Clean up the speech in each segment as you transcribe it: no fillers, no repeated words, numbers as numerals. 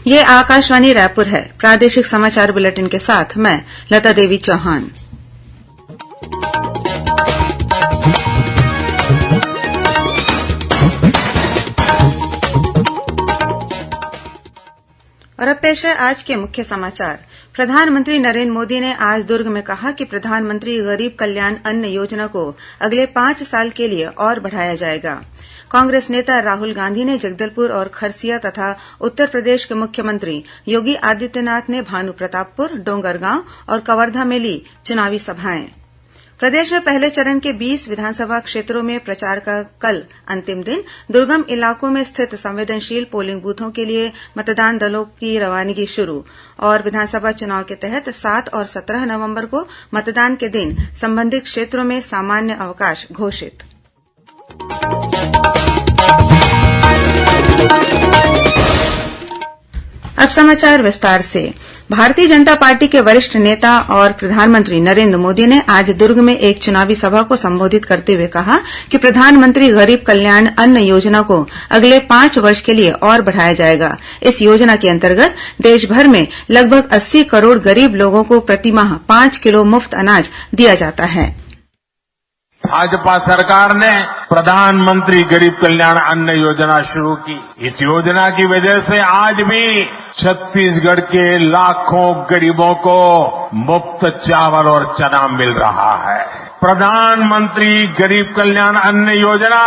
ये आकाशवाणी रायपुर है। प्रादेशिक समाचार बुलेटिन के साथ मैं लता देवी चौहान। और अब पेश है आज के मुख्य समाचार। प्रधानमंत्री नरेंद्र मोदी ने आज दुर्ग में कहा कि प्रधानमंत्री गरीब कल्याण अन्न योजना को अगले 5 साल के लिए और बढ़ाया जाएगा। कांग्रेस नेता राहुल गांधी ने जगदलपुर और खरसिया तथा उत्तर प्रदेश के मुख्यमंत्री योगी आदित्यनाथ ने भानुप्रतापपुर, डोंगरगांव और कवर्धा में ली चुनावी सभाएं। प्रदेश में पहले चरण के 20 विधानसभा क्षेत्रों में प्रचार का कल अंतिम दिन। दुर्गम इलाकों में स्थित संवेदनशील पोलिंग बूथों के लिए मतदान दलों की रवानगी शुरू और विधानसभा चुनाव के तहत 7 और 17 नवंबर को मतदान के दिन संबंधित क्षेत्रों में सामान्य अवकाश घोषित। अब समाचार विस्तार से। भारतीय जनता पार्टी के वरिष्ठ नेता और प्रधानमंत्री नरेंद्र मोदी ने आज दुर्ग में एक चुनावी सभा को संबोधित करते हुए कहा कि प्रधानमंत्री गरीब कल्याण अन्न योजना को अगले 5 वर्ष के लिए और बढ़ाया जाएगा। इस योजना के अंतर्गत देशभर में लगभग 80 करोड़ गरीब लोगों को प्रतिमाह 5 किलो मुफ्त अनाज दिया जाता है। भाजपा सरकार ने प्रधानमंत्री गरीब कल्याण अन्न योजना शुरू की। इस योजना की वजह से आज भी छत्तीसगढ़ के लाखों गरीबों को मुफ्त चावल और चना मिल रहा है। प्रधानमंत्री गरीब कल्याण अन्न योजना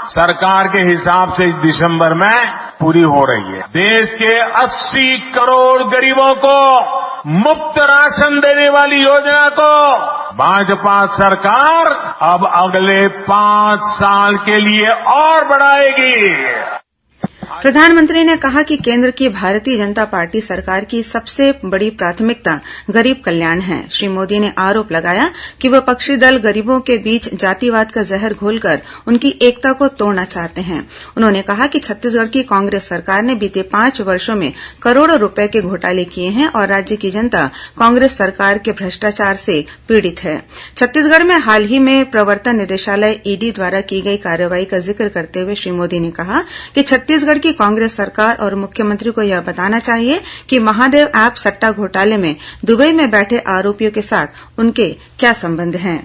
सरकार के हिसाब से इस दिसंबर में पूरी हो रही है। देश के 80 करोड़ गरीबों को मुफ्त राशन देने वाली योजना को भाजपा सरकार अब अगले 5 साल के लिए और बढ़ाएगी। प्रधानमंत्री ने कहा कि केंद्र की भारतीय जनता पार्टी सरकार की सबसे बड़ी प्राथमिकता गरीब कल्याण है। श्री मोदी ने आरोप लगाया कि विपक्षी दल गरीबों के बीच जातिवाद का जहर घोलकर उनकी एकता को तोड़ना चाहते हैं। उन्होंने कहा कि छत्तीसगढ़ की कांग्रेस सरकार ने बीते 5 वर्षों में करोड़ों रुपए के घोटाले किए हैं और राज्य की जनता कांग्रेस सरकार के भ्रष्टाचार से पीड़ित है। छत्तीसगढ़ में हाल ही में प्रवर्तन निदेशालय ईडी द्वारा की गई कार्रवाई का जिक्र करते हुए श्री मोदी ने कहा कि छत्तीसगढ़ की कांग्रेस सरकार और मुख्यमंत्री को यह बताना चाहिए कि महादेव ऐप सट्टा घोटाले में दुबई में बैठे आरोपियों के साथ उनके क्या संबंध हैं।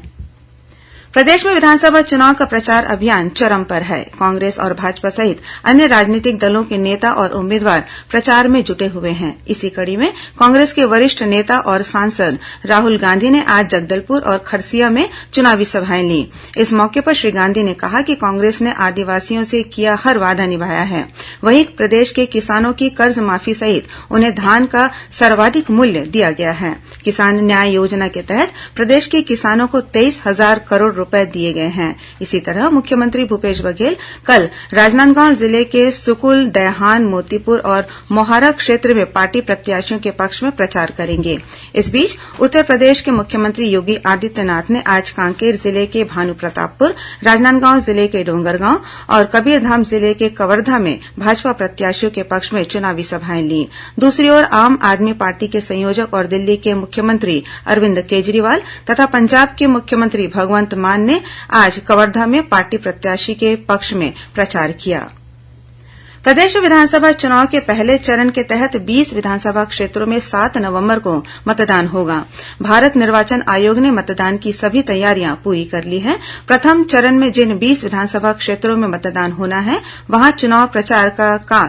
प्रदेश में विधानसभा चुनाव का प्रचार अभियान चरम पर है। कांग्रेस और भाजपा सहित अन्य राजनीतिक दलों के नेता और उम्मीदवार प्रचार में जुटे हुए हैं। इसी कड़ी में कांग्रेस के वरिष्ठ नेता और सांसद राहुल गांधी ने आज जगदलपुर और खरसिया में चुनावी सभाएं ली। इस मौके पर श्री गांधी ने कहा कि कांग्रेस ने आदिवासियों से किया हर वादा निभाया है। वहीं प्रदेश के किसानों की कर्ज माफी सहित उन्हें धान का सर्वाधिक मूल्य दिया गया है। किसान न्याय योजना के तहत प्रदेश के किसानों को 23,000 करोड़ रुपए दिए गए हैं। इसी तरह मुख्यमंत्री भूपेश बघेल कल राजनांदगांव जिले के सुकुल, दैहान, मोतीपुर और मोहारा क्षेत्र में पार्टी प्रत्याशियों के पक्ष में प्रचार करेंगे। इस बीच उत्तर प्रदेश के मुख्यमंत्री योगी आदित्यनाथ ने आज कांकेर जिले के भानुप्रतापपुर, राजनांदगांव जिले के डोंगरगांव और कबीरधाम जिले के कवर्धा में भाजपा प्रत्याशियों के पक्ष में चुनावी सभाएं ली। दूसरी ओर आम आदमी पार्टी के संयोजक और दिल्ली के मुख्यमंत्री अरविंद केजरीवाल तथा पंजाब के मुख्यमंत्री भगवंत मान ने आज कवर्धा में पार्टी प्रत्याशी के पक्ष में प्रचार किया। प्रदेश विधानसभा चुनाव के पहले चरण के तहत 20 विधानसभा क्षेत्रों में 7 नवंबर को मतदान होगा। भारत निर्वाचन आयोग ने मतदान की सभी तैयारियां पूरी कर ली हैं। प्रथम चरण में जिन 20 विधानसभा क्षेत्रों में मतदान होना है वहां चुनाव प्रचार का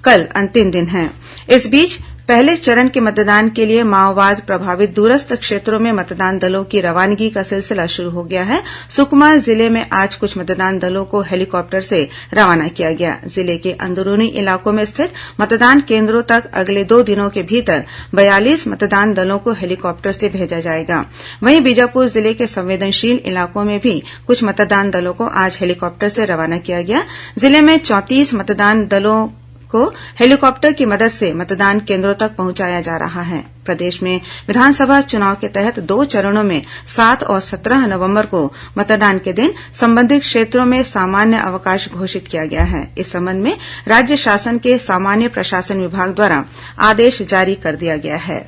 कल अंतिम दिन है। इस बीच पहले चरण के मतदान के लिए माओवाद प्रभावित दूरस्थ क्षेत्रों में मतदान दलों की रवानगी का सिलसिला शुरू हो गया है। सुकमा जिले में आज कुछ मतदान दलों को हेलीकॉप्टर से रवाना किया गया। जिले के अंदरूनी इलाकों में स्थित मतदान केंद्रों तक अगले 2 दिनों के भीतर 42 मतदान दलों को हेलीकॉप्टर से भेजा जाएगा। वहीं बीजापुर जिले के संवेदनशील इलाकों में भी कुछ मतदान दलों को आज हेलीकॉप्टर से रवाना किया गया। जिले में 34 मतदान दलों को हेलीकॉप्टर की मदद से मतदान केंद्रों तक पहुंचाया जा रहा है। प्रदेश में विधानसभा चुनाव के तहत 2 चरणों में 7 और 17 नवंबर को मतदान के दिन संबंधित क्षेत्रों में सामान्य अवकाश घोषित किया गया है। इस संबंध में राज्य शासन के सामान्य प्रशासन विभाग द्वारा आदेश जारी कर दिया गया है।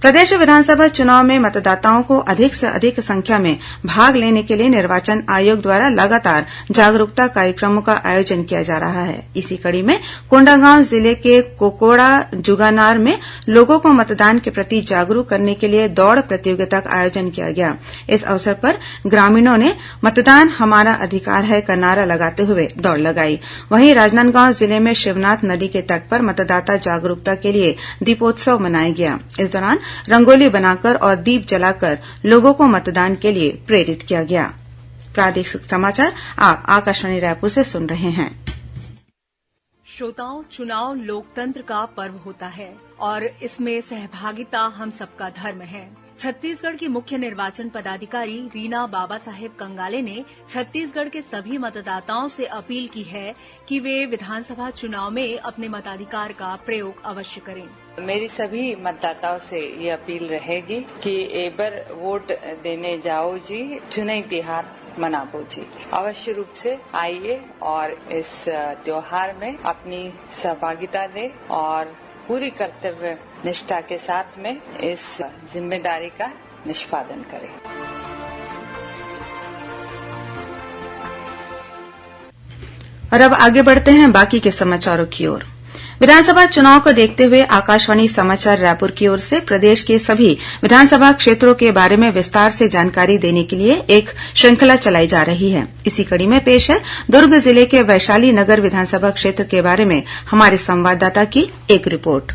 प्रदेश विधानसभा चुनाव में मतदाताओं को अधिक से अधिक संख्या में भाग लेने के लिए निर्वाचन आयोग द्वारा लगातार जागरूकता कार्यक्रमों का आयोजन किया जा रहा है। इसी कड़ी में कोंडागांव जिले के कोकोड़ा जुगानार में लोगों को मतदान के प्रति जागरूक करने के लिए दौड़ प्रतियोगिता का आयोजन किया गया। इस अवसर पर ग्रामीणों ने मतदान हमारा अधिकार है का नारा लगाते हुए दौड़ लगाई। वहीं राजनांदगांव जिले में शिवनाथ नदी के तट पर मतदाता जागरूकता के लिए दीपोत्सव मनाया गया। इस दौरान रंगोली बनाकर और दीप जलाकर लोगों को मतदान के लिए प्रेरित किया गया। प्रादेशिक समाचार आप आकाशवाणी रायपुर से सुन रहे हैं। श्रोताओं, चुनाव लोकतंत्र का पर्व होता है और इसमें सहभागिता हम सबका धर्म है। छत्तीसगढ़ की मुख्य निर्वाचन पदाधिकारी रीना बाबा साहेब कंगाले ने छत्तीसगढ़ के सभी मतदाताओं से अपील की है कि वे विधानसभा चुनाव में अपने मताधिकार का प्रयोग अवश्य करें। मेरी सभी मतदाताओं से ये अपील रहेगी कि एबर वोट देने जाओ जी, चुनावी त्योहार मनाओ जी। अवश्य रूप से आइए और इस त्योहार में अपनी सहभागिता दें और पूरी कर्तव्य निष्ठा के साथ में इस जिम्मेदारी का निष्पादन करें। और अब आगे बढ़ते हैं बाकी के समाचारों की ओर। विधानसभा चुनाव को देखते हुए आकाशवाणी समाचार रायपुर की ओर से प्रदेश के सभी विधानसभा क्षेत्रों के बारे में विस्तार से जानकारी देने के लिए एक श्रृंखला चलाई जा रही है। इसी कड़ी में पेश है दुर्ग जिले के वैशाली नगर विधानसभा क्षेत्र के बारे में हमारे संवाददाता की एक रिपोर्ट।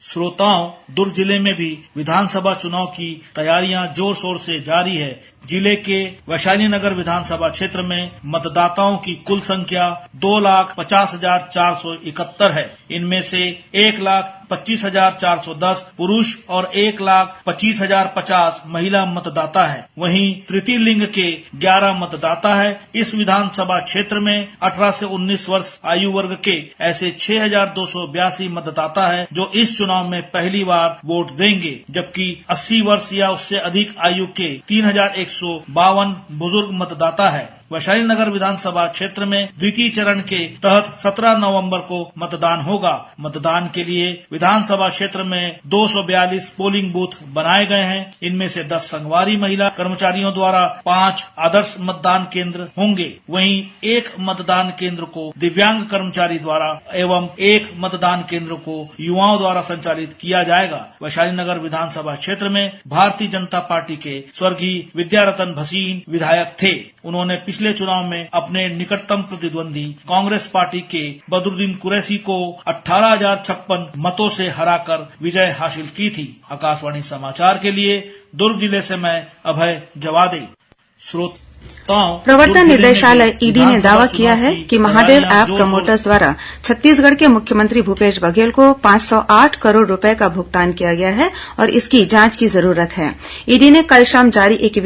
श्रोताओं, दुर्ग जिले में भी विधानसभा चुनाव की तैयारियां जोर शोर से जारी है। जिले के वैशाली नगर विधानसभा क्षेत्र में मतदाताओं की कुल संख्या 2,50,471 है। इनमें से 1,25,410 पुरुष और 1,25,050 महिला मतदाता है। वहीं तृतीय लिंग के 11 मतदाता है। इस विधानसभा क्षेत्र में 18 से 19 वर्ष आयु वर्ग के ऐसे 6,282 मतदाता है जो इस चुनाव में पहली बार वोट देंगे, जबकि 80 वर्ष या उससे अधिक आयु के 3,152 बुजुर्ग मतदाता है। वैशाली नगर विधानसभा क्षेत्र में द्वितीय चरण के तहत 17 नवंबर को मतदान होगा। मतदान के लिए विधानसभा क्षेत्र में 242 पोलिंग बूथ बनाए गए हैं। इनमें से 10 संगवारी महिला कर्मचारियों द्वारा 5 आदर्श मतदान केंद्र होंगे। वहीं 1 मतदान केंद्र को दिव्यांग कर्मचारी द्वारा एवं 1 मतदान केंद्र को युवाओं द्वारा संचालित किया जाएगा। वैशाली नगर विधानसभा क्षेत्र में भारतीय जनता पार्टी के स्वर्गीय विद्यारतन भसीन विधायक थे। उन्होंने पिछले चुनाव में अपने निकटतम प्रतिद्वंदी कांग्रेस पार्टी के बदरुद्दीन कुरैशी को 18,056 मतों से हराकर विजय हासिल की थी। आकाशवाणी समाचार के लिए दुर्ग जिले से मैं अभय जवादे। प्रवर्तन निदेशालय ईडी ने दावा किया है कि महादेव ऐप प्रमोटर्स द्वारा छत्तीसगढ़ के मुख्यमंत्री भूपेश बघेल को 508 करोड़ रुपए का भुगतान किया गया है और इसकी जांच की जरूरत है। ईडी ने कल शाम जारी एक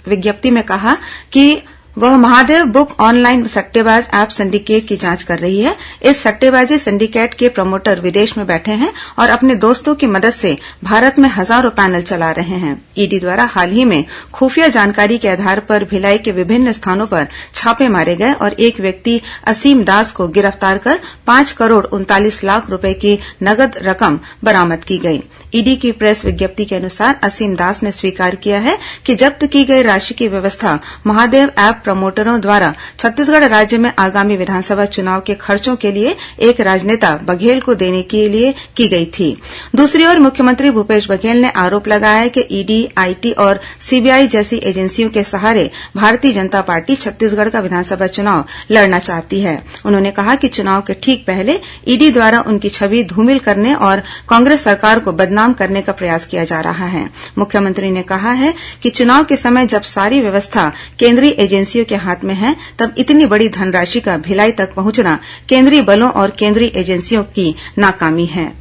विज्ञप्ति में कहा कि वह महादेव बुक ऑनलाइन सट्टेबाज ऐप सिंडिकेट की जांच कर रही है। इस सट्टेबाजी सिंडिकेट के प्रमोटर विदेश में बैठे हैं और अपने दोस्तों की मदद से भारत में हजारों पैनल चला रहे हैं। ईडी द्वारा हाल ही में खुफिया जानकारी के आधार पर भिलाई के विभिन्न स्थानों पर छापे मारे गए और एक व्यक्ति असीम दास को गिरफ्तार कर 5 करोड़ 39 लाख रुपए की नगद रकम बरामद की गई। ईडी की प्रेस विज्ञप्ति के अनुसार असीम दास ने स्वीकार किया है कि जब्त की गई राशि की व्यवस्था महादेव ऐप प्रमोटरों द्वारा छत्तीसगढ़ राज्य में आगामी विधानसभा चुनाव के खर्चों के लिए एक राजनेता बघेल को देने के लिए की गई थी। दूसरी ओर मुख्यमंत्री भूपेश बघेल ने आरोप लगाया है कि ईडी, आईटी और सीबीआई जैसी एजेंसियों के सहारे भारतीय जनता पार्टी छत्तीसगढ़ का विधानसभा चुनाव लड़ना चाहती है। उन्होंने कहा कि चुनाव के ठीक पहले ईडी द्वारा उनकी छवि धूमिल करने और कांग्रेस सरकार को बदनाम करने का प्रयास किया जा रहा है। मुख्यमंत्री ने कहा है कि चुनाव के समय जब सारी व्यवस्था केंद्रीय एजेंसियों के हाथ में है, तब इतनी बड़ी धनराशि का भिलाई तक पहुंचना केंद्रीय बलों और केंद्रीय एजेंसियों की नाकामी है।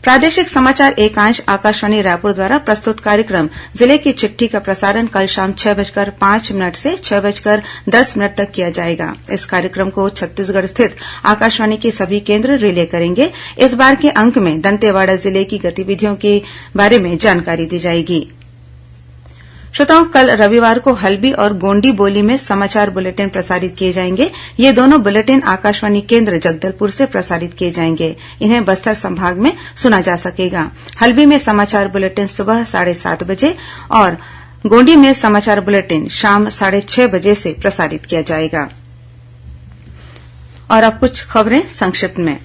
प्रादेशिक समाचार एकांश आकाशवाणी रायपुर द्वारा प्रस्तुत कार्यक्रम जिले की चिट्ठी का प्रसारण कल शाम 6:05 से 6:10 तक किया जाएगा। इस कार्यक्रम को छत्तीसगढ़ स्थित आकाशवाणी के सभी केंद्र रिले करेंगे। इस बार के अंक में दंतेवाड़ा जिले की गतिविधियों के बारे में जानकारी दी जाएगी। श्रोताओं, कल रविवार को हल्बी और गोंडी बोली में समाचार बुलेटिन प्रसारित किए जाएंगे। ये दोनों बुलेटिन आकाशवाणी केन्द्र जगदलपुर से प्रसारित किए जाएंगे। इन्हें बस्तर संभाग में सुना जा सकेगा। हल्बी में समाचार बुलेटिन सुबह 7:30 बजे और गोंडी में समाचार बुलेटिन शाम 6:30 बजे से प्रसारित किया जाएगा। और अब कुछ खबरें संक्षिप्त में।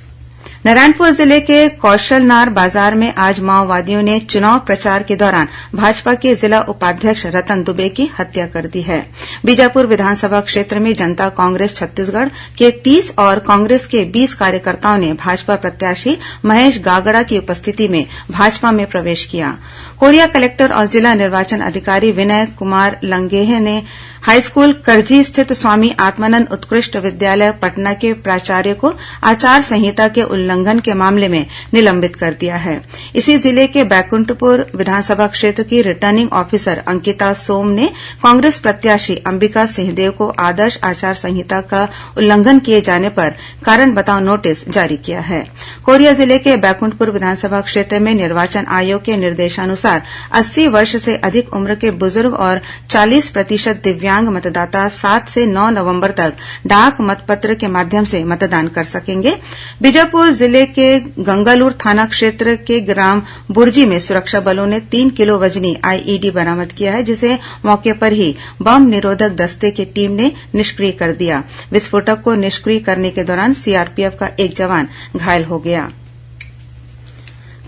नारायणपुर जिले के कौशलनार बाजार में आज माओवादियों ने चुनाव प्रचार के दौरान भाजपा के जिला उपाध्यक्ष रतन दुबे की हत्या कर दी है। बीजापुर विधानसभा क्षेत्र में जनता कांग्रेस छत्तीसगढ़ के 30 और कांग्रेस के 20 कार्यकर्ताओं ने भाजपा प्रत्याशी महेश गागड़ा की उपस्थिति में भाजपा में प्रवेश किया। कोरिया कलेक्टर और जिला निर्वाचन अधिकारी विनय कुमार लंगेह ने हाईस्कूल करजी स्थित स्वामी आत्मानंद उत्कृष्ट विद्यालय पटना के प्राचार्य को आचार संहिता के उल्लंघन के मामले में निलंबित कर दिया है। इसी जिले के बैकुंठपुर विधानसभा क्षेत्र की रिटर्निंग ऑफिसर अंकिता सोम ने कांग्रेस प्रत्याशी अंबिका सिंहदेव को आदर्श आचार संहिता का उल्लंघन किए जाने पर कारण बताओ नोटिस जारी किया है। कोरिया जिले के बैकुंठपुर विधानसभा क्षेत्र में निर्वाचन आयोग के निर्देशानुसार 80 वर्ष से अधिक उम्र के बुजुर्ग और 40% दिव्यांग मतदाता 7 से 9 नवंबर तक डाक मतपत्र के माध्यम से मतदान कर सकेंगे। बीजापुर जिले के गंगालूर थाना क्षेत्र के ग्राम बुर्जी में सुरक्षा बलों ने 3 किलो वजनी आईईडी बरामद किया है, जिसे मौके पर ही बम निरोधक दस्ते की टीम ने निष्क्रिय कर दिया। विस्फोटक को निष्क्रिय करने के दौरान सीआरपीएफ का एक जवान घायल हो गया।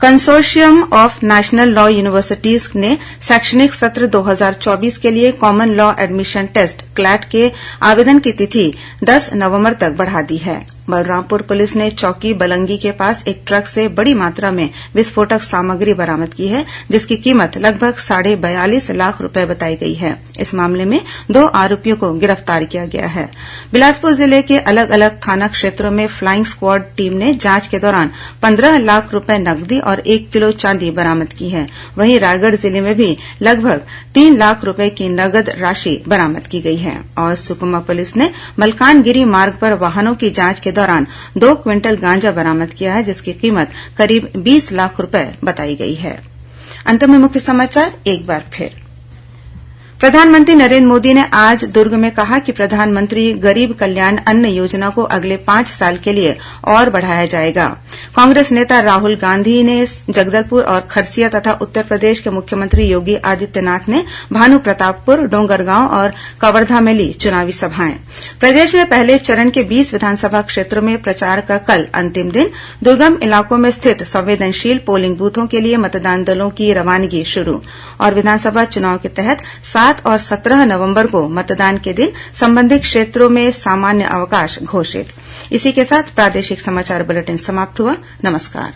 Consortium of national law universities ने शैक्षणिक सत्र 2024 के लिए common law admission test CLAT के आवेदन की तिथि 10 नवंबर तक बढ़ा दी है। बलरामपुर पुलिस ने चौकी बलंगी के पास एक ट्रक से बड़ी मात्रा में विस्फोटक सामग्री बरामद की है, जिसकी कीमत लगभग 42.5 लाख रुपए बताई गई है। इस मामले में 2 आरोपियों को गिरफ्तार किया गया है। बिलासपुर जिले के अलग अलग थाना क्षेत्रों में फ्लाइंग स्क्वाड टीम ने जांच के दौरान 15 लाख रुपए नकदी और 1 किलो चांदी बरामद की है। वहीं रायगढ़ जिले में भी लगभग 3 लाख रुपए की नकद राशि बरामद की गई है। और सुकमा पुलिस ने मलकानगिरी मार्ग पर वाहनों की जांच के दौरान 2 क्विंटल गांजा बरामद किया है, जिसकी कीमत करीब 20 लाख रुपए बताई गई है। अंत में मुख्य समाचार एक बार फिर। प्रधानमंत्री नरेंद्र मोदी ने आज दुर्ग में कहा कि प्रधानमंत्री गरीब कल्याण अन्न योजना को अगले 5 साल के लिए और बढ़ाया जाएगा। कांग्रेस नेता राहुल गांधी ने जगदलपुर और खरसिया तथा उत्तर प्रदेश के मुख्यमंत्री योगी आदित्यनाथ ने भानुप्रतापपुर, डोंगरगांव और कवर्धा में ली चुनावी सभाएं। प्रदेश में पहले चरण के 20 विधानसभा क्षेत्रों में प्रचार का कल अंतिम दिन। दुर्गम इलाकों में स्थित संवेदनशील पोलिंग बूथों के लिए मतदान दलों की रवानगी शुरू। और विधानसभा चुनाव के तहत 7 और 17 नवंबर को मतदान के दिन संबंधित क्षेत्रों में सामान्य अवकाश घोषित। इसी के साथ प्रादेशिक समाचार बुलेटिन समाप्त हुआ। नमस्कार।